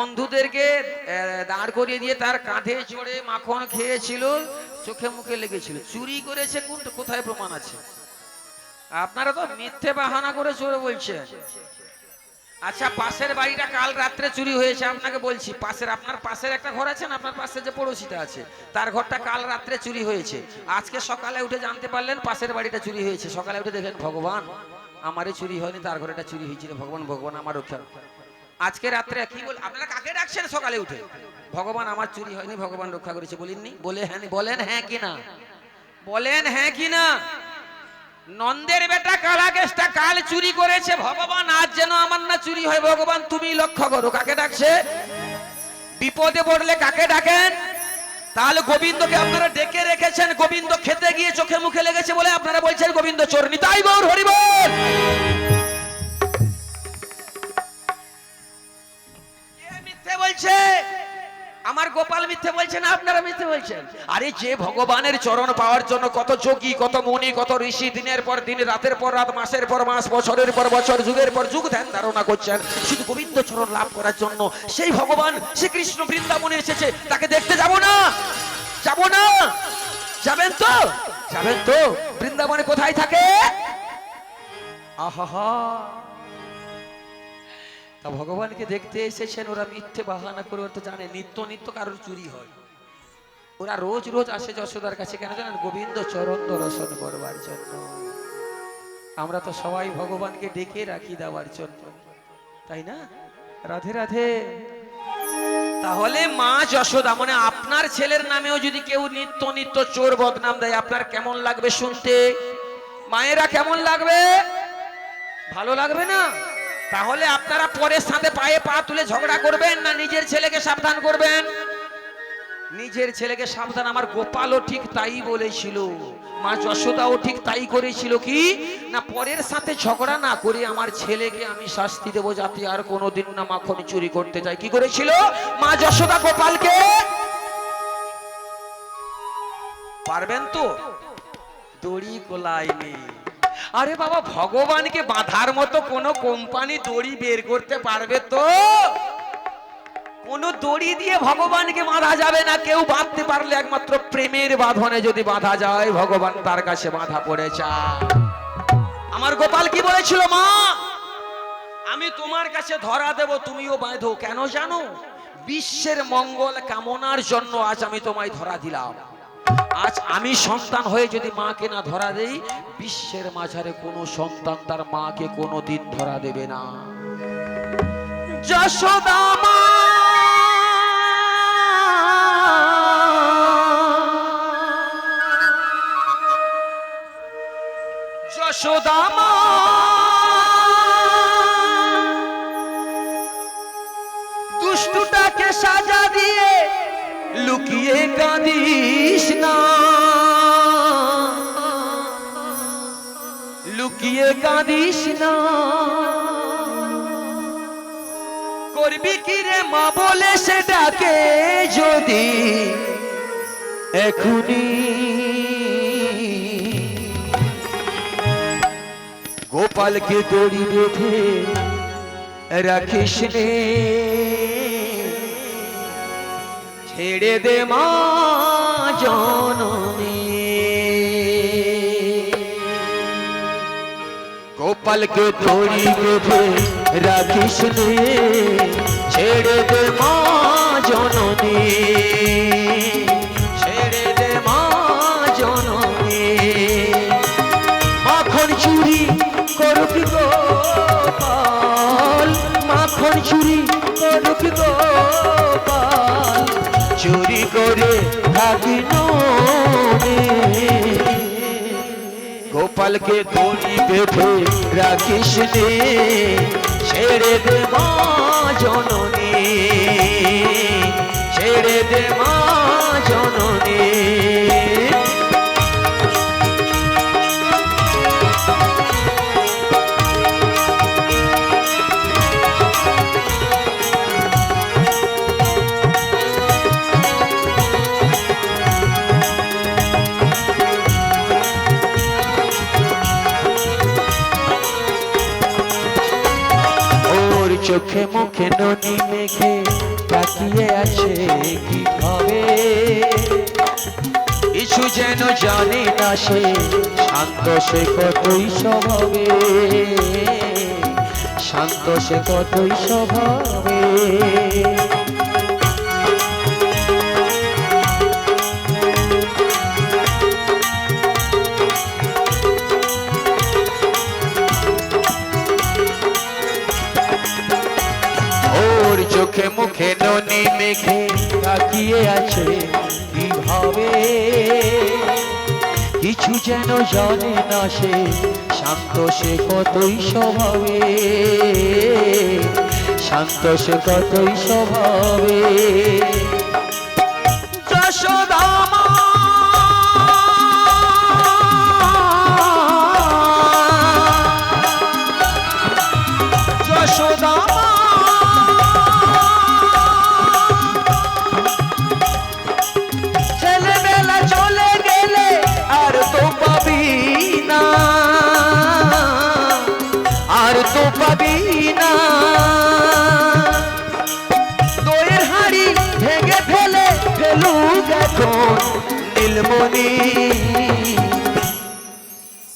বন্ধুদেরকে দাঁড় করিয়ে দিয়ে তার কাঁধে চড়ে মাখন খেয়েছিল, চোখে মুখে লেগেছিল। চুরি করেছে কোথায় প্রমাণ আছে? আপনারা তো মিথ্যে বাহানা করে চোর বলছেন। আচ্ছা, পাশের বাড়িটা কাল রাত্রে চুরি হয়েছে, আপনাকে বলছি। আপনার পাশের একটা ঘর আছে না, আপনার পাশে যে পড়োশিটা আছে, তার ঘরটা কাল রাত্রে চুরি হয়েছে। আজকে সকালে উঠে জানতে পারলেন পাশের বাড়িটা চুরি হয়েছে। সকালে উঠে দেখেন, ভগবান আমারই চুরি হয়নি, তার ঘরেটা চুরি হয়েছিল। ভগবান ভগবান আমার রক্ষা। আজকে রাত্রে কি বল, আপনারা কাকে ডাকছেন সকালে উঠে? ভগবান আমার চুরি হয়নি, ভগবান রক্ষা করেছে বলেননি? বলেন হ্যাঁ কি না? বলেন হ্যাঁ কি না? নন্দের বেটা কালাকেশটা কাল চুরি করেছে, ভগবান আজ যেন আমার না চুরি হয়। ভগবান তুমি লক্ষ্য করো। কাকে ডাকছে? বিপদে পড়লে কাকে ডাকেন? তাহলে গোবিন্দকে আপনারা ডেকে রেখেছেন। গোবিন্দ খেতে গিয়ে চোখে মুখে লেগেছে বলে আপনারা বলছেন গোবিন্দ চোর। নিতাই গৌর হরি বল। মিথ্যে বলছে আমার গোপাল, মিথ্যে বলছে না আপনারা মিথ্যে বলছেন। আরে যে ভগবানের চরণ পাওয়ার জন্য কত যোগী, কত মুনি, কত ঋষি দিনের পর দিন, রাতের পর রাত, মাসের পর মাস, বছরের পর বছর, যুগের পর যুগ ধ্যান ধারণা করছেন শুধু গোবিন্দ চরণ লাভ করার জন্য, সেই ভগবান শ্রীকৃষ্ণ বৃন্দাবনে এসেছে। তাকে দেখতে যাব না? যাব না? যাবেন তো? যাবেন তো? বৃন্দাবনে কোথায় থাকে? আহা, তা ভগবানকে দেখতে এসেছেন। ওরা মিথ্যে বাহানা করে, ওরা তো জানে নিত্য নিত্য কারোর চুরি হয়। ওরা রোজ রোজ আসে যশোদার কাছে, কেন জানেন? গোবিন্দ চরণ দর্শন করবার জন্য। আমরা তো সবাই ভগবানকে ডেকে রাখি দেওয়ার জন্য, তাই না? রাধে রাধে। তাহলে মা যশোদা মানে আপনার ছেলের নামেও যদি কেউ নিত্য নিত্য চোর বদনাম দেয়, আপনার কেমন লাগবে শুনতে? মায়েরা কেমন লাগবে? ভালো লাগবে না? তাহলে আপনারা পরের সাথে পায়ে পা তুলে ঝগড়া করবেন না নিজের ছেলেকে সাবধান করবেন? নিজের ছেলেকে সাবধান। আমার গোপালও ঠিক তাই বলেছিল, মা যশোদাও ঠিক তাই করেছিল। কি না, পরের সাথে ঝগড়া না করে আমার ছেলেকে আমি শাস্তি দেবো যাতে আর কোনোদিন না মাখন চুরি করতে যায়। কি করেছিল মা যশোদা গোপালকে? পারবেন তো? দড়ি কোলায়নি। আরে বাবা, ভগবানকে বাঁধার মতো কোন কোম্পানি দড়ি বের করতে পারবে তো? কোন দড়ি দিয়ে ভগবানকে বাঁধা যাবে না। কেউ বাঁধতে পারলে একমাত্র প্রেমের বাঁধনে যদি বাঁধা যায়, ভগবান তার কাছে বাঁধা পড়ে যায়। আমার গোপাল কি বলেছিল? মা আমি তোমার কাছে ধরা দেব, তুমিও বাঁধো। কেন জানো? বিশ্বের মঙ্গল কামনার জন্য আজ আমি তোমায় ধরা দিলাম। আজ আমি সন্তান হয়ে যদি মাকে না ধরা দেই, বিশ্বের মাঝারে কোনো সন্তান তার মাকে কোনোদিন ধরা দেবে না। যশোদা মা যশোদা মা দুষ্টুটাকে সাজা দিয়ে লুকিয়ে কাঁদিস না, লুকিয়ে কাঁদিস না। করবি কি রে মা বলে সেটাকে যদি এখুনি গোপালকে দড়ি বেঁধে রাখিস নে, ছেড়ে দে মা জননী। গোপালকে দড়ি বেঁধে রাখিস নে, ছেড়ে দে মা জননী, ছেড়ে দে মা জননী। মাখন চুরি করুক গোপাল, মাখন চুরি করুক গোপাল, চুরি করে থাকি গোপালকে দড়ি বেঁধে রাখিস নে, ছেড়ে দে মা জননী, ছেড়ে দে মা জননী। চোখে মুখে ননি মেঘে তাকিয়ে আছে কিভাবে, কিছু যেন জানে না সে, শান্ত সে কতই স্বভাবে, শান্ত সে কতই স্বভাবে। চোখে মুখে ননি মেঘে তাকিয়ে আছে কিভাবে, কিছু যেন জানে না সে, শান্ত সে কতই স্বভাবে, শান্ত সে কতই স্বভাবে। যশোদা মা যশোদা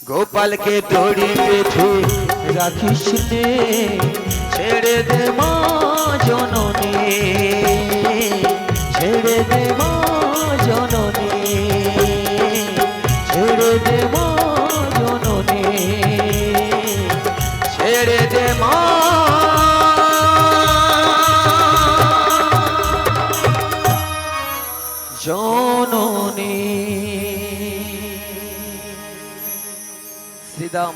গোপালকে দড়ি বেঁধে রাখিস নে, ছেড়ে দে মা জননী, ছেড়ে দে মা জননী, ছেড়ে দে মা জননী, ছেড়ে দে মা জননী। শ্রীদাম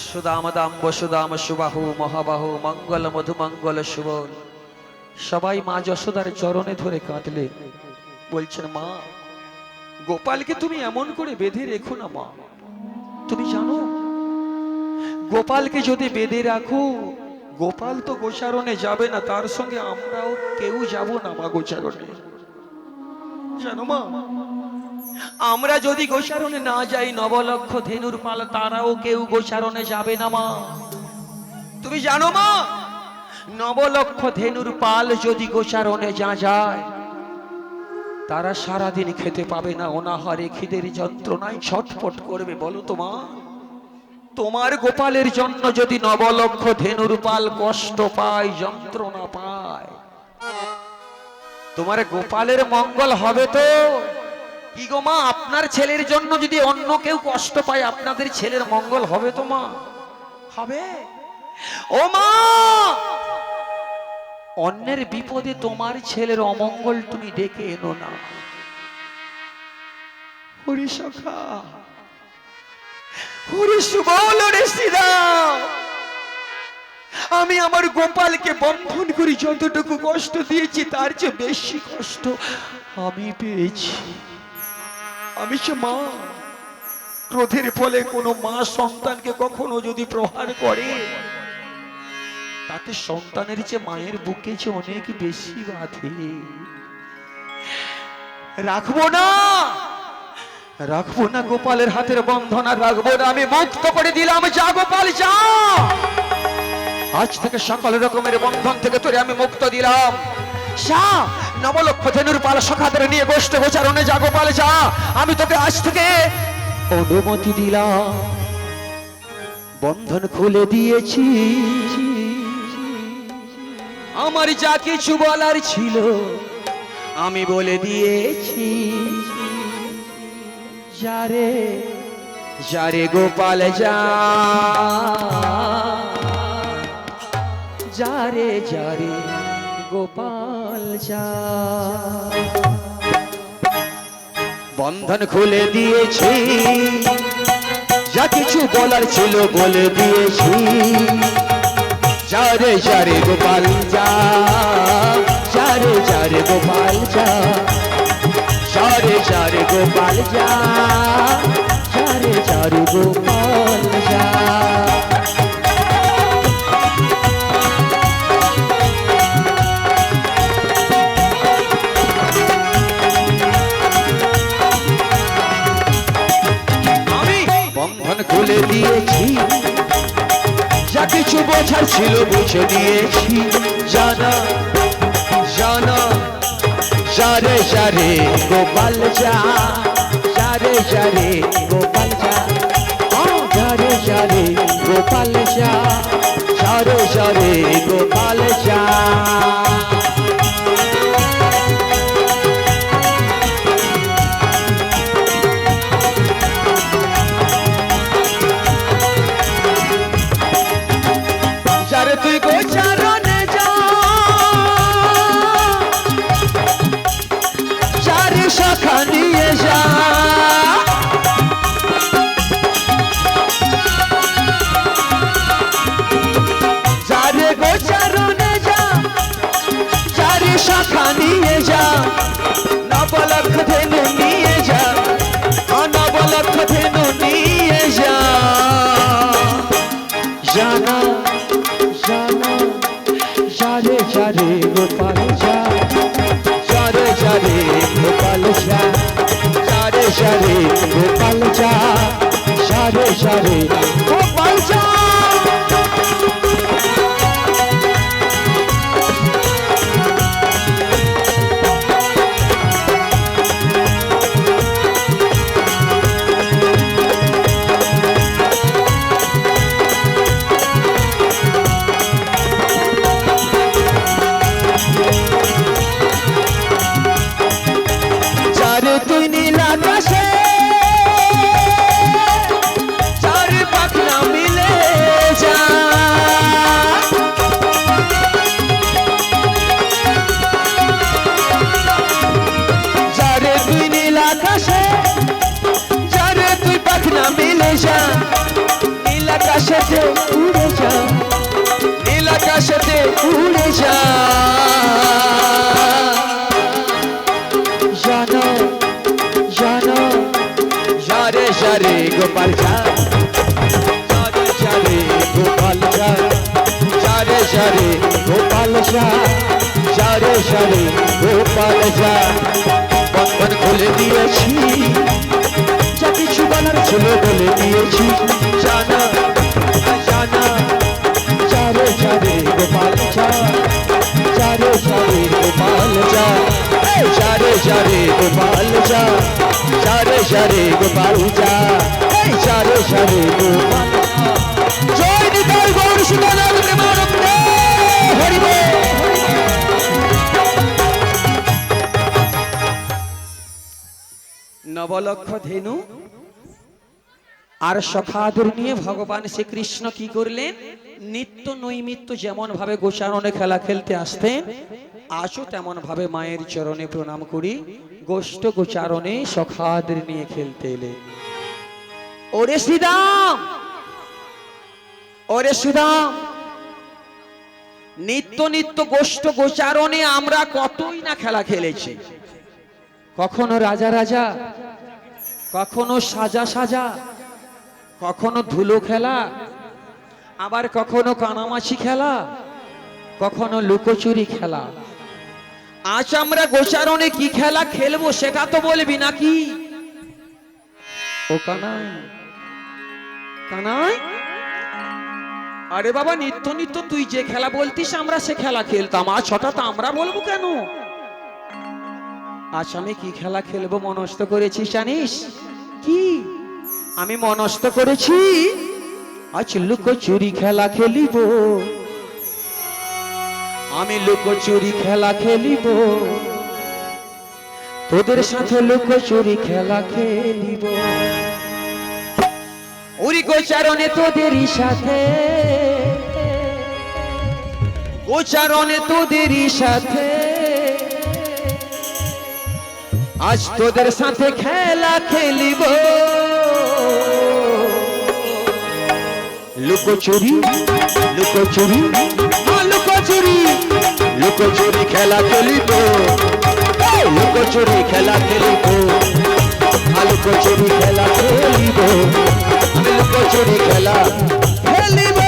সুদাম দাম বসুদাম সুবাহু মহাবাহু মঙ্গল মধুমঙ্গল সুবল। সবাই মা যশোদার চরণে ধরে কাঁদলে, বলছেন মা গোপালকে তুমি এমন করে বেঁধে রেখো না মা, তুমি জানো গোপালকে যদি বেঁধে রাখো, গোপাল তো গোচারণে যাবে না, তার সঙ্গে আমরাও কেউ যাব না মা গোচারণে, জানো মা। আমরা যদি গোচারণে না যাই, নবলক্ষ ধেনুর পাল তারাও কেউ গোচারণে যাবে না মা, তুমি জানো মা। নবলক্ষ ধেনুর পাল যদি গোচারণে যায়, তারা সারাদিন খেতে পাবে না, অনাহারে খিদের যন্ত্রণায় ছটফট করবে। বলো তো মা, তোমার গোপালের জন্য যদি নবলক্ষ ধেনুর পাল কষ্ট পায়, যন্ত্রণা পায়, তোমার গোপালের মঙ্গল হবে তো? কি গো মা, আপনার ছেলের জন্য যদি অন্য কেউ কষ্ট পায়, আপনাদের ছেলের মঙ্গল হবে তো মা? হবে। ও মা, অন্যের বিপদে তোমার ছেলের অমঙ্গল তুমি ডেকে এনো না। হরি সখা, হরি সুবল, হরি শ্রীরাম, আমি আমার গোপালকে বন্ধন করি যতটুকু কষ্ট দিয়েছি, তার চেয়ে বেশি কষ্ট আমি পেয়েছি। আমি সে মা, ক্রোধের ফলে কোনো মা সন্তানকে কখনো যদি প্রহার করে, তাতে সন্তানের চেয়ে মায়ের বুকে যে অনেক বেশি বাঁধে। রাখবো না, রাখবো না গোপালের হাতের বন্ধন, আর রাখবো না। আমি মুক্ত করে দিলাম, যা গোপাল যা, আজ থেকে সকল রকমের বন্ধন থেকে তোরে আমি মুক্ত দিলাম। নবলক্ষ ধেনুর পাল সখাদের নিয়ে গোষ্ঠী গোচারণে যা গোপাল যা, আমি তোকে আজ থেকে অনুমতি দিলাম, বন্ধন খুলে দিয়েছি। আমার যা কিছু বলার ছিল আমি বলে দিয়েছি। যারে যারে গোপাল যা, যারে যারে গোপাল যা, বন্ধন খুলে দিয়েছি, যা কিছু বলার ছিল বলে দিয়েছি। যারে যারে গোপাল যা, যারে যারে গোপাল যা, যারে যারে গোপাল যা, যারে যারে গোপাল যা। খুলে দিয়েছি, যা কিছু বোঝার ছিল বুঝে দিয়েছি। জানা জানা সারে সারে গোপাল যা সারে সারে গোপাল যা সারে সারে গোপাল যা সারে সারে গোপাল যা সারে তুই গোচারণে যা সারে শাখা নিয়ে যা সারে গোচারণে যা সারে শাখা নিয়ে যা নবলখ ধেনু নিয়ে যা নবলখ ধেনু নিয়ে যা জানা জানা সারে সারে গোপাল যা সারে সারে গোপাল যা সারে সারে গোপাল যা সারে সারে গোপাল যা চারে তুই নীল আকাশে চারে পাখনা মিলে যা চারে তুই নীল আকাশে চারে তুই পাখনা মিলে যা নীল আকাশেতে উড়ে যা নীল আকাশেতে উড়ে যা জানো জানো সারে সারে গোপাল যা সারে সারে গোপাল যা সারে সারে গোপাল যা সারে সারে গোপাল যা বন্ধন খুলে দিয়েছি যা কিছু বলার ছিল বলে দিয়েছি জানা জানা সারে সারে গোপাল যা সারে সারে গোপাল যা সারে সারে গোপাল যা সারে সারে গোপাল যা সারে সারে গোপাল জয় নিতাই গৌর সুদানন্দ প্রেমানন্দে হরি বল। নবলক্ষ ধেনু আর সখাদের নিয়ে ভগবান শ্রীকৃষ্ণ কি করলেন নিত্য নৈমিত্য যেমন ভাবে গোচারণে খেলা খেলতে আসতেন আজও তেমন ভাবে মায়ের চরণে প্রণাম করি গোষ্ঠ গোচারণে সখাদের নিয়ে খেলতে এলেন। ওরে শ্রীরাম ওরে শ্রীরাম নিত্য নিত্য গোষ্ঠ গোচারণে আমরা কতই না খেলা খেলেছি, কখনো রাজা রাজা, কখনো সাজা সাজা, কখনো ধুলো খেলা, আবার কখনো কানামাছি খেলা, কখনো লুকোচুরি খেলা। আজ আমরা গোচারণে কি খেলা খেলবো সেটা তো বলবি নাকি? ও কানাই কানাই, আরে বাবা নিত্য নিত্য তুই যে খেলা বলতিস আমরা সে খেলা খেলতাম, আজ হঠাৎ আমরা বলবো কেন? আজ আমি কি খেলা খেলবো মনস্থ করেছি জানিস কি? আমি মনস্থ করেছি আজ লুকোচুরি খেলা খেলিব, আমি লুকোচুরি খেলা খেলিব, তোদের সাথে লুকোচুরি খেলা খেলিব। ওরি গোচারণে তোদেরই সাথে, গোচারণে তোদেরই সাথে, আজ তোদের সাথে খেলা খেলিব। লুকোচুরি লুকোচুরি লুকোচুরি লুকোচুরি খেলা খেলিব, লুকোচুরি খেলা খেলিব, লুকোচুরি খেলা খেলিব, লুকোচুরি খেলা খেলিব।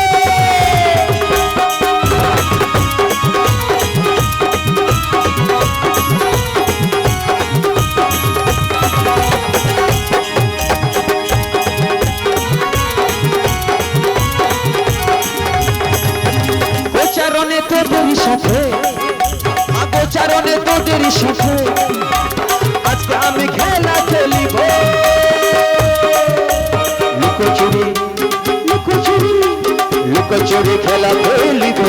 গোচারণে তোদের সাথে, সাথে আজকে আমি খেলা খেলিব। লুকোচুরি লুকোচুরি লুকোচুরি খেলা খেলিব,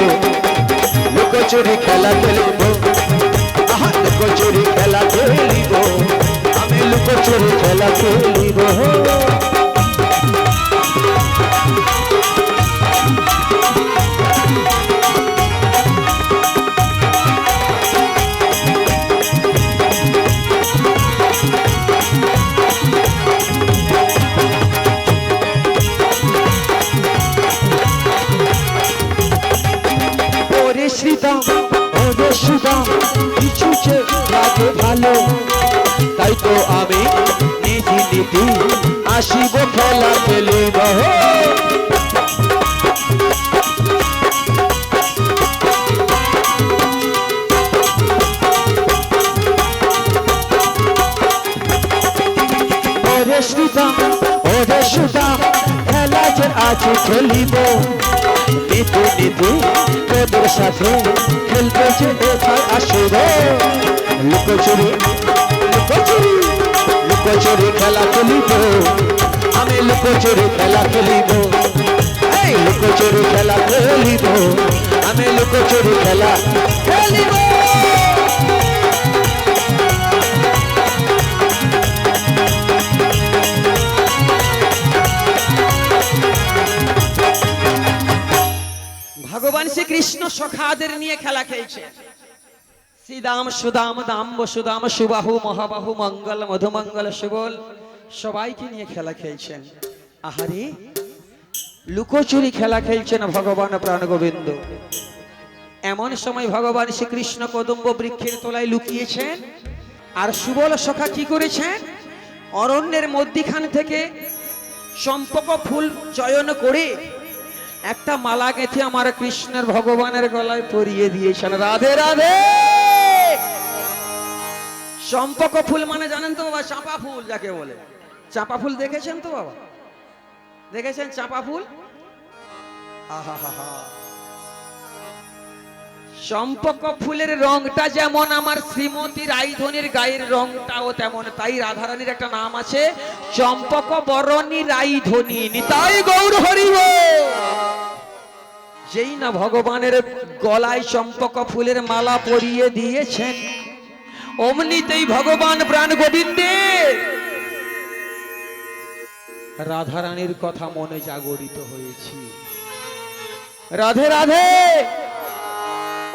লুকোচুরি খেলা খেলিব, আহা লুকোচুরি খেলা খেলিব, আমি লুকোচুরি খেলা খেলিব। শ্রীদাম ওরে সুদাম কিছু যে লাগে ভালো, তাই তো আমি নিধি নিধি আসিব খেলা খেলিব। ওরে শ্রীদাম ওরে সুদাম খেলা যে আজ খেলিব, নিধি নিধি তোদের সাথে খেলতে যে এখানে আসিব। লুকোচুরি লুকোচুরি লুকোচুরি খেলা খেলিব, আমি লুকোচুরি খেলা খেলিব, এই লুকোচুরি খেলা খেলিব, আমি লুকোচুরি খেলা খেলিব। ভগবান শ্রীকৃষ্ণ সখাদের নিয়ে খেলা খেলছে। শ্রীদাম সুদাম দাম বসুদাম সুবাহু মহাবাহু মঙ্গল মধুমঙ্গল সুবল সবাইকে নিয়ে খেলা খেলছেন। আহারে লুকোচুরি খেলা খেলছেন ভগবান প্রাণ গোবিন্দ। এমন সময় ভগবান শ্রীকৃষ্ণ কদম্ব বৃক্ষের তলায় লুকিয়েছেন, আর সুবল সখা কি করেছেন, অরণ্যের মধ্যিখান থেকে চম্পক ফুল চয়ন করে একটা মালা গেঁথে আমার কৃষ্ণের ভগবানের গলায় পরিয়ে দিয়েছেন। রাধে রাধে। চম্পক ফুল মানে জানেন তো বাবা, চাঁপা ফুল যাকে বলে। চাঁপা ফুল দেখেছেন তো বাবা, দেখেছেন চাঁপা ফুল? চম্পক ফুলের রংটা যেমন আমার শ্রীমতী রাইধনির গায়ের রংটাও তেমন, তাই রাধারানীর একটা নাম আছে চম্পক বরণী রাইধনী। নিতাই গৌর হরিব। যেই না ভগবানের গলায় চম্পক ফুলের মালা পরিয়ে দিয়েছেন, অমনিতেই ভগবান প্রাণ গোবিন্দের রাধারানীর কথা মনে জাগরিত হয়েছে। রাধে রাধে।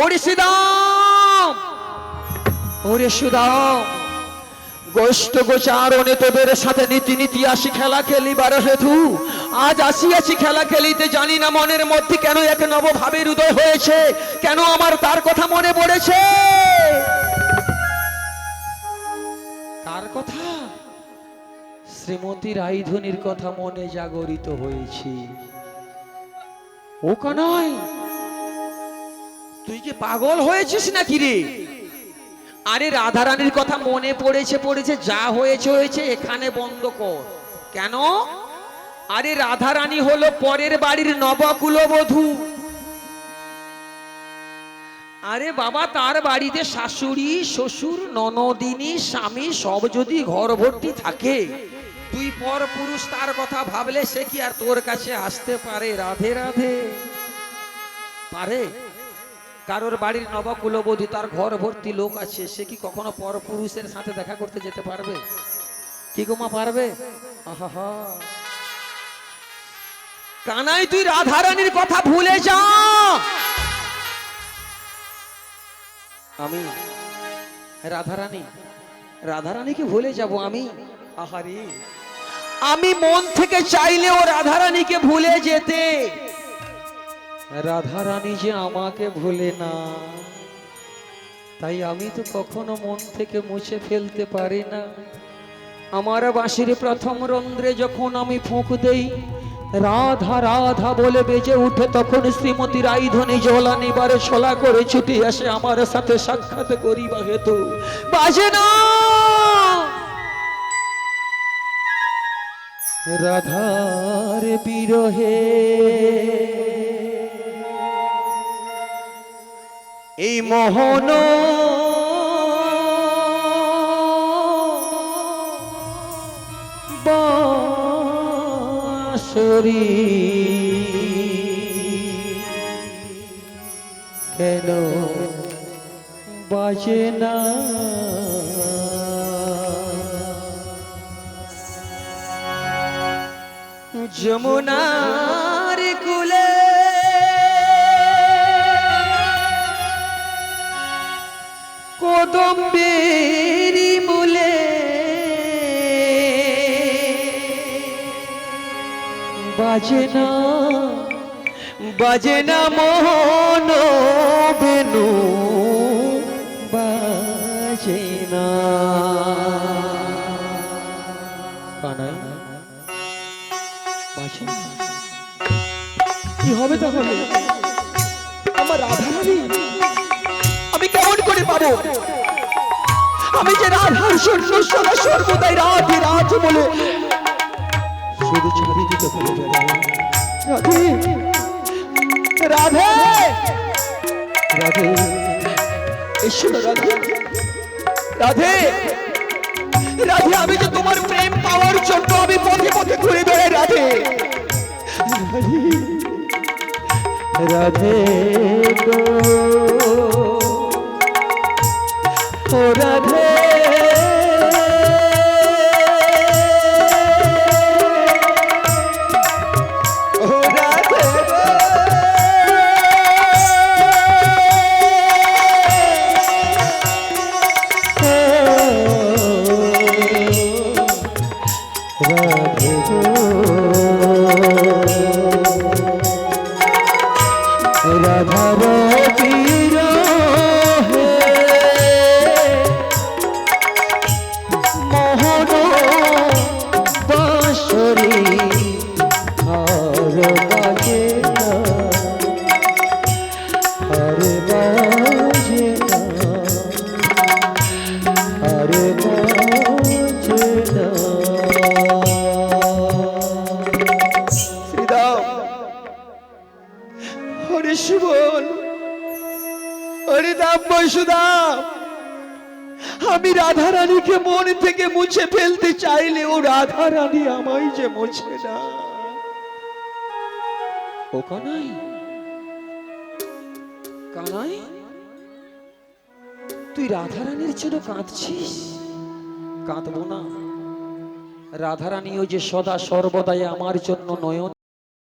ওরে সুদাম ওরে সুদাম, গোষ্ঠ গোচারণে তোদের সাথে নীতি নীতি আসি খেলা খেলিবার হেতু আজ আসিয়াছি খেলা খেলিতে। জানি না মনের মধ্যে কেন এক নব ভাবের উদয় হয়েছে, কেন আমার তার কথা মনে পড়েছে। কার কথা? শ্রীমতী রাইধনির কথা মনে জাগরিত হয়েছে। ও কানাই, তুই কি পাগল হয়েছিস নাকি রে? আরে রাধারানীর কথা মনে পড়েছে, যা হয়েছে হয়েছে, এখানে বন্ধ কর। কেন? আরে রাধারানী হলো পরের বাড়ির নবকুলবধূ। আরে বাবা, তার বাড়িতে শাশুড়ি শ্বশুর ননদিনী স্বামী সব যদি ঘর ভর্তি থাকে, তুই পর পুরুষ তার কথা ভাবলে সে কি আর তোর কাছে আসতে পারে? রাধে রাধে। পারে? কারোর বাড়ির নবকুলবধূ, তার ঘর ভর্তি লোক আছে, সে কি কখনো পর পুরুষের সাথে দেখা করতে যেতে পারবে? কি গোমা পারবে? আহা, কানাই তুই রাধারানীর কথা ভুলে যা। আমি রাধারানীকে ভুলে যাব আমি? আহারে, আমি মন থেকে চাইলেও রাধারানীকে ভুলে যেতে, রাধারানী যে আমাকে ভুলে না, তাই আমি তো কখনো মন থেকে মুছে ফেলতে পারি না। আমার বাঁশির প্রথম রন্ধ্রে যখন আমি ফুঁক দেই, রাধা রাধা বলে বেজে উঠে, তখন শ্রীমতী রাইধনী জলা নিবারে ছলা করে ছুটি আসে আমার সাথে সাক্ষাৎ করিবা হেতু। বাজে না রাধার বিরহে এই মোহন বাঁশরি কেন বাজে না যমুনার কুলে কদম্বেরি মূলে বাজে না মোহন বেনু বাজে না কানাই বাজে না। কি হবে তাহলে আমার রাধারানী আমি কেমন করে পাবো? আমি যে রাধার সর্ব সদা সর্বদাই রাধে রাধে বলে শুধু ছবি দিতে বলে বেড়াই। রাধে রাধে রাধে এসো না রাধে রাধে রাধে আমি যে তোমার প্রেম পাওয়ার জন্য আমি পথে পথে ঘুরে বেড়াই রাধে রাধে গো ও রাধে ও রাধে রাধে গো রাধাবতী রহে মোহন বাঁশরি আর বাজে না আর বাজে না আর বাজে না। শ্রীরাম হরে শিবন হরে দাম বৈশুদাম আমি রাধারানীকে মন থেকে মুছে ফেলতে চাইলেও রাধারানী আমায় যে মুছে না। ও কানাই কানাই তুই রাধারানীর জন্য কাঁদছিস? কাঁদবো না, রাধারানীও যে সদা সর্বদাই আমার জন্য নয়ন